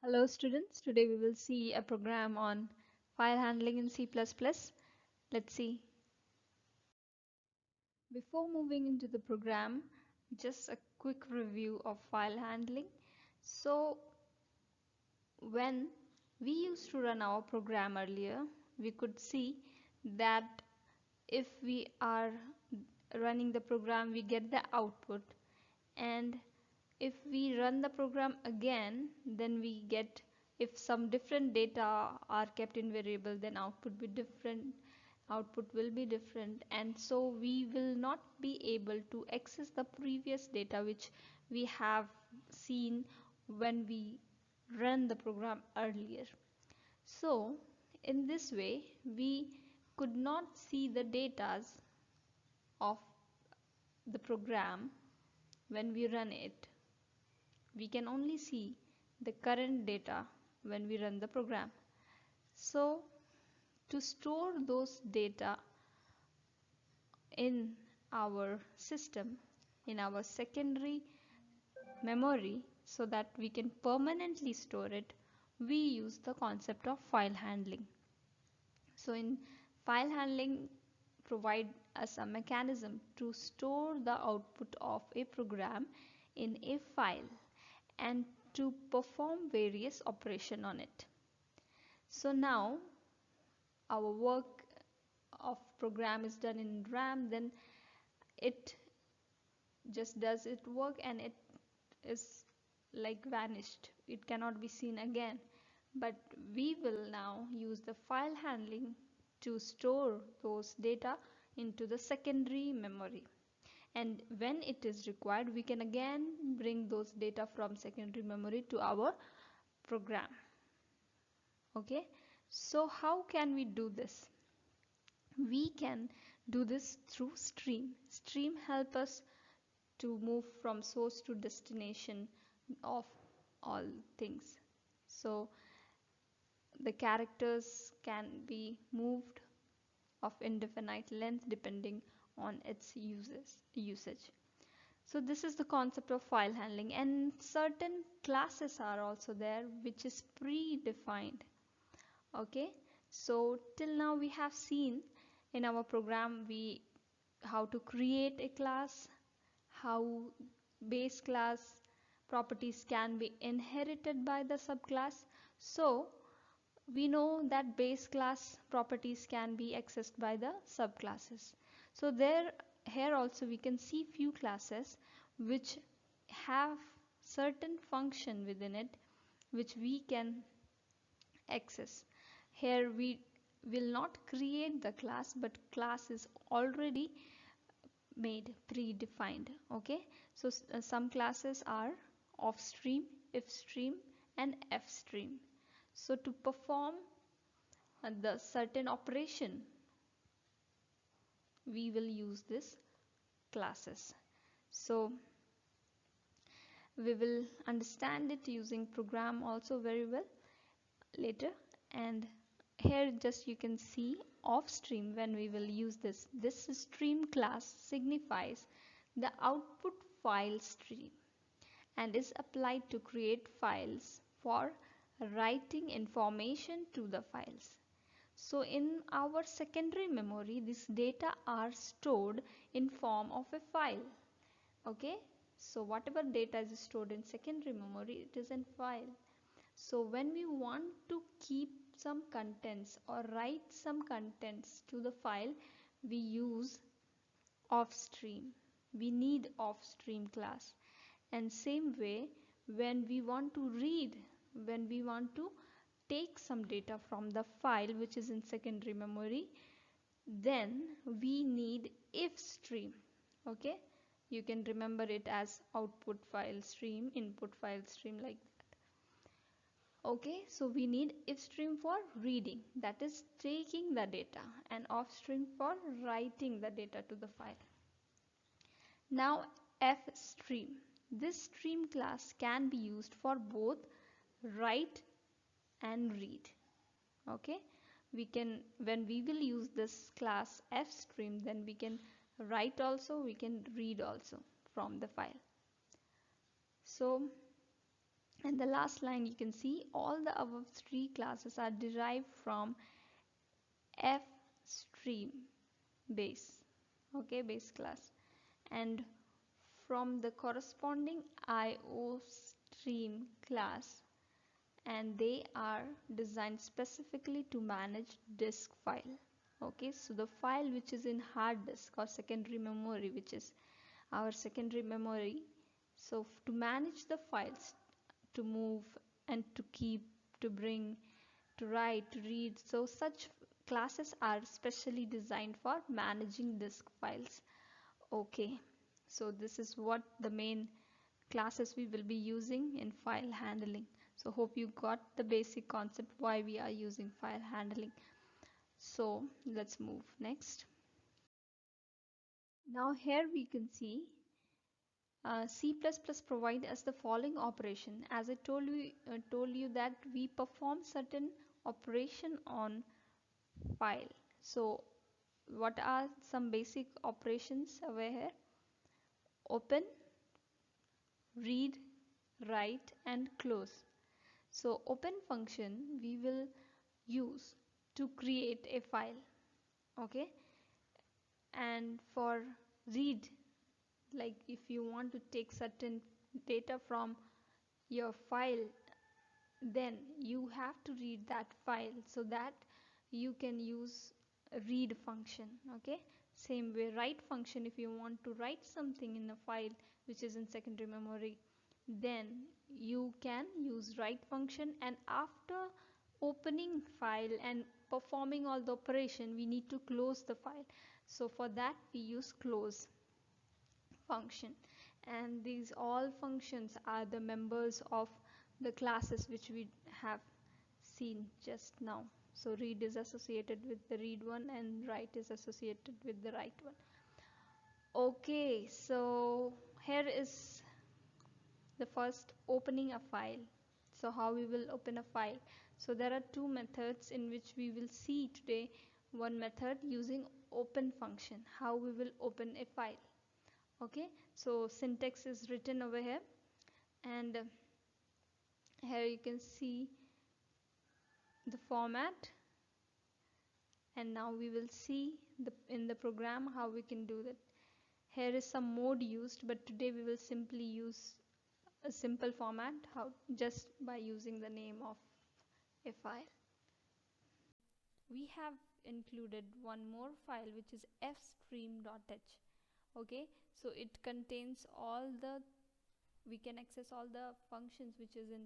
Hello students, today we will see a program on file handling in C++. Let's see. Before moving into the program, just a quick review of file handling. So when we used to run our program earlier, we could see that if we are running the program, we get the output, and if we run the program again, then we get, if some different data are kept in variable, then output will be different, and so we will not be able to access the previous data which we have seen when we run the program earlier. So in this way we could not see the datas of the program when we run it. We can only see the current data when we run the program. So to store those data in our system, in our secondary memory, so that we can permanently store it, we use the concept of file handling. So in file handling provide us a mechanism to store the output of a program in a file and to perform various operation on it. So now our work of program is done in RAM, then it just does its work and it is like vanished. It cannot be seen again. But we will now use the file handling to store those data into the secondary memory. And when it is required, we can again bring those data from secondary memory to our program. Okay, so how can we do this? We can do this through stream. Stream help us to move from source to destination of all things. So the characters can be moved of indefinite length depending on its usage. So this is the concept of file handling, and certain classes are also there which is predefined. Okay, so till now we have seen in our program how to create a class, how base class properties can be inherited by the subclass. So we know that base class properties can be accessed by the subclasses. So here also we can see few classes which have certain function within it which we can access. Here we will not create the class, but class is already made predefined. Okay, so some classes are offstream, ifstream and fstream. So to perform the certain operation, we will use this classes. So we will understand it using program also very well later. And here just you can see off stream when we will use this stream class signifies the output file stream and is applied to create files for writing information to the files. So in our secondary memory, this data are stored in form of a file. Okay, so whatever data is stored in secondary memory, it is in file. So when we want to keep some contents or write some contents to the file, we use offstream. We need offstream class. And same way, when we want to read, when we want to take some data from the file which is in secondary memory, then we need if stream. Okay, you can remember it as output file stream, input file stream, like that. Okay, so we need if stream for reading, that is taking the data, and off stream for writing the data to the file. Now f stream, this stream class can be used for both write and read. Okay, we can, when we will use this class f stream, then we can write also, we can read also from the file. So And the last line, you can see all the above three classes are derived from fstream base, okay, base class, and from the corresponding iostream class, and they are designed specifically to manage disk file. Okay, so the file which is in hard disk or secondary memory, which is our secondary memory, so to manage the files, to move and to keep, to bring, to write, to read, so such classes are specially designed for managing disk files. Okay, so this is what the main classes we will be using in file handling. So hope you got the basic concept why we are using file handling. So let's move next. Now here we can see C++ provide us the following operation. As I told you that we perform certain operation on file. So what are some basic operations over here? Open, read, write, and close. So open function we will use to create a file, okay, and for read, like if you want to take certain data from your file, then you have to read that file, so that you can use a read function. Okay, same way write function, if you want to write something in a file which is in secondary memory, then you can use write function, and after opening file and performing all the operation, we need to close the file. So for that we use close function, and these all functions are the members of the classes which we have seen just now. So read is associated with the read one and write is associated with the write one. Okay, so here is the first, opening a file. So how we will open a file? So there are two methods in which we will see today. One method using open function, how we will open a file. Okay, so syntax is written over here, and here you can see the format, and now we will see in the program how we can do that. Here is some mode used, but today we will simply use a simple format, how just by using the name of a file. We have included one more file which is fstream.h. Okay, so it contains all the, we can access all the functions which is in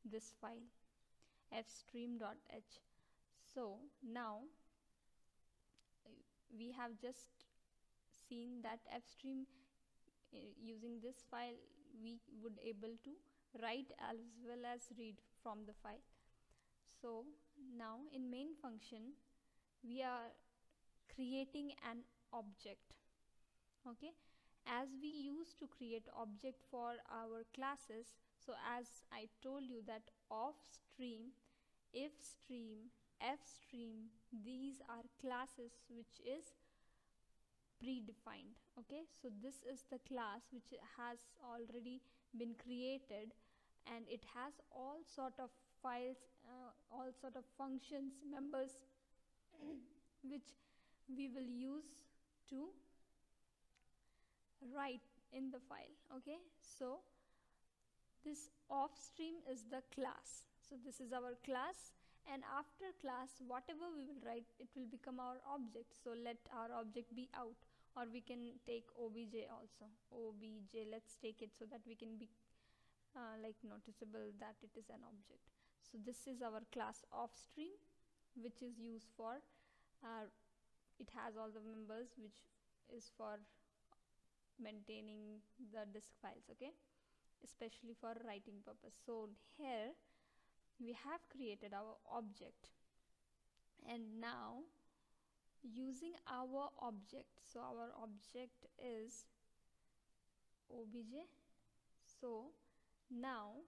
this file fstream.h. So now we have just seen that fstream, using this file we would able to write as well as read from the file. So now in main function we are creating an object. Okay, as we used to create object for our classes, so as I told you that off stream, if stream, f stream, these are classes which is predefined. Okay, so this is the class which has already been created, and it has all sort of files, all sort of functions, members which we will use to write in the file. Okay, so this off stream is the class, so this is our class, and after class whatever we will write, it will become our object. So let our object be out, or we can take obj also, obj, let's take it so that we can be like noticeable that it is an object. So this is our class off stream, which is used for it has all the members which is for maintaining the disk files. Okay, especially for writing purpose. So here we have created our object, and now using our object, so our object is obj. So now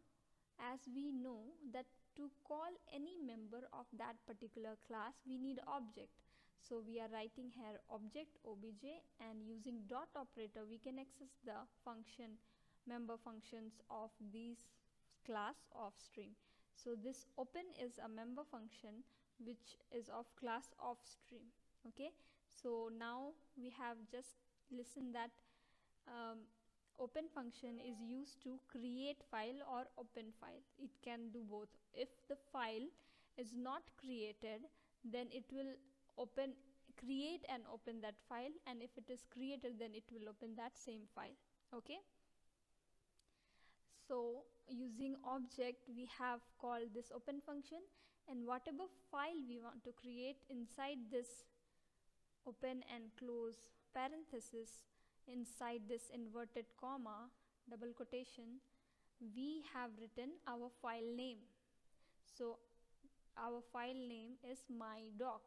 as we know that to call any member of that particular class we need object, so we are writing here object obj, and using dot operator we can access the function member functions of these class offstream. So this open is a member function which is of class offstream. Okay, so now we have just listened that open function is used to create file or open file. It can do both. If the file is not created, then it will create and open that file, and if it is created, then it will open that same file. Okay, so using object we have called this open function, and whatever file we want to create inside this open and close parenthesis, inside this inverted comma, double quotation, we have written our file name. So our file name is my doc,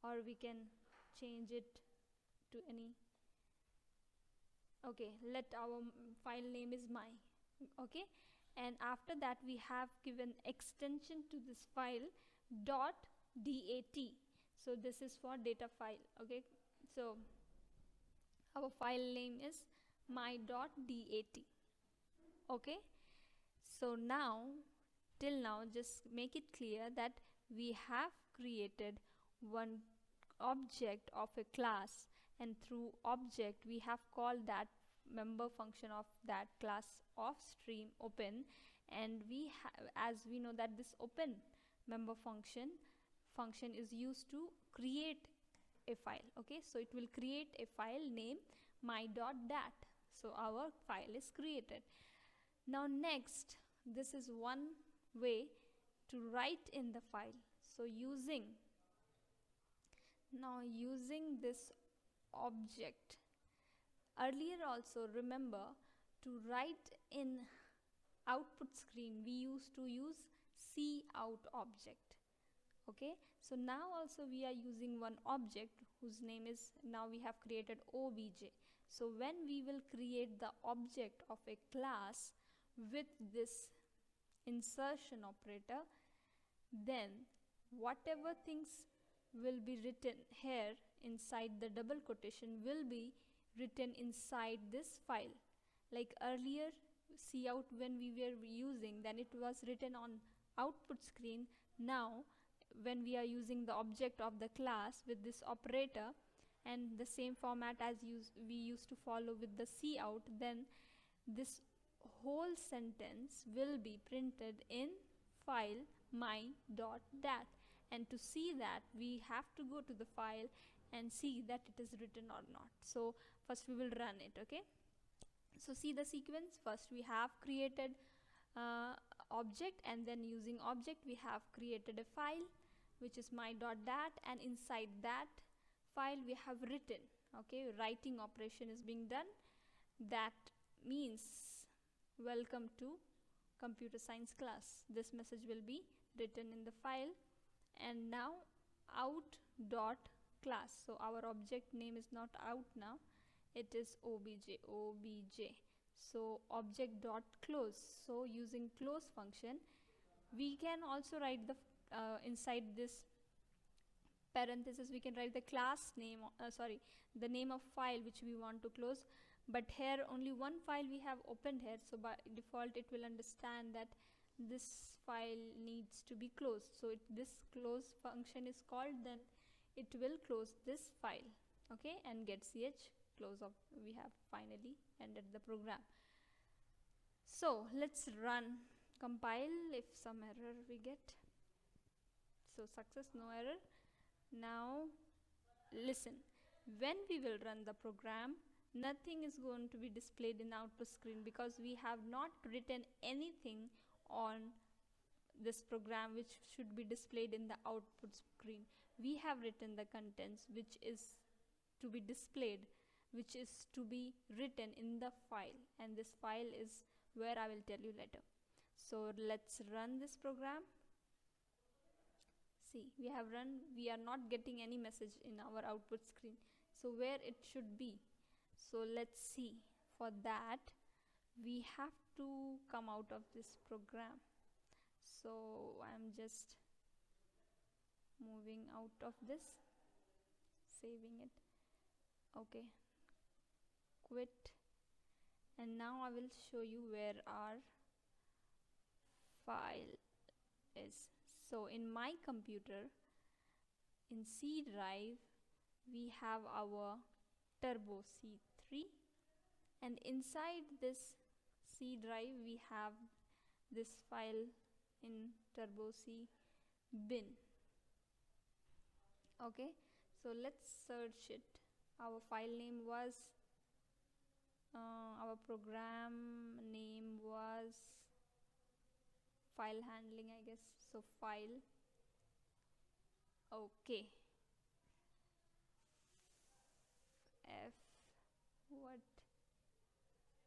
or we can change it to any. Okay, let our file name is my. Okay, and after that we have given extension to this file dot dat. So this is for data file. Okay, so our file name is my.dat. Okay, so now till now just make it clear that we have created one object of a class, and through object we have called that member function of that class offstream open, and we have, as we know that this open member function is used to create a file. Okay, so it will create a file name my.dat. So our file is created. Now next, this is one way to write in the file. So using this object, earlier also remember, to write in output screen we used to use cout object. Okay, so now also we are using one object whose name is, now we have created obj. So when we will create the object of a class with this insertion operator, then whatever things will be written here inside the double quotation will be written inside this file. Like earlier cout when we were using, then it was written on output screen. Now when we are using the object of the class with this operator and the same format as we used to follow with the cout, then this whole sentence will be printed in file my.dat, and to see that we have to go to the file and see that it is written or not. So first we will run it. Okay, so see the sequence. First we have created object, and then using object we have created a file which is my.dat, and inside that file we have written. Okay, writing operation is being done. That means welcome to computer science class. This message will be written in the file. And now out.class. So our object name is not out now, it is obj. So object.close. So using close function we can also write the inside this parenthesis we can write the class name, the name of file which we want to close. But here only one file we have opened here, so by default it will understand that this file needs to be closed. So this close function is called, then it will close this file. Okay, and get ch close of. We have finally ended the program. So let's run, compile. If some error we get, so success, no error. Now listen, when we will run the program, nothing is going to be displayed in output screen because we have not written anything on this program which should be displayed in the output screen. We have written the contents which is to be displayed, which is to be written in the file, and this file is where I will tell you later. So let's run this program. See, we have run, we are not getting any message in our output screen. So where it should be? So let's see. For that we have to come out of this program. So I'm just moving out of this, saving it. Okay, quit, and now I will show you where our file is. So in my computer, in C drive, we have our Turbo C3, and inside this C drive we have this file in Turbo C bin. Okay, so let's search it. Our file name was our program name was file handling, I guess. So file, okay, f, what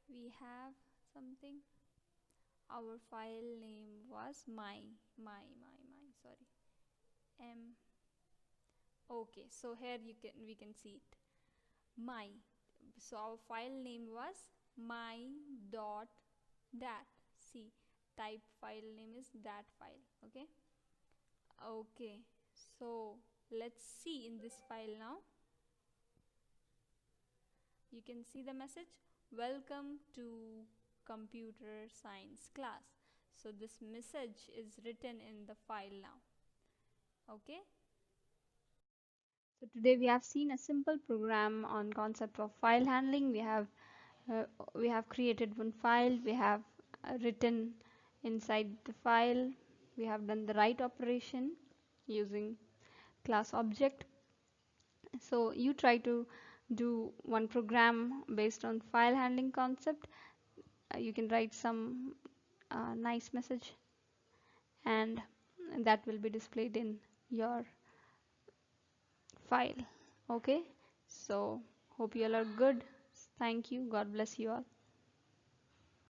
we have something. Our file name was my sorry, m. Okay, so here we can see it, my. So our file name was my.dat. See, type file name is that file. Okay, okay, so let's see in this file now. You can see the message, welcome to computer science class. So this message is written in the file now. Okay, so today we have seen a simple program on concept of file handling. Uh, we have created one file, we have written inside the file, we have done the write operation using class object. So you try to do one program based on file handling concept. You can write some nice message, and that will be displayed in your file. Okay, so hope you all are good. Thank you. God bless you all.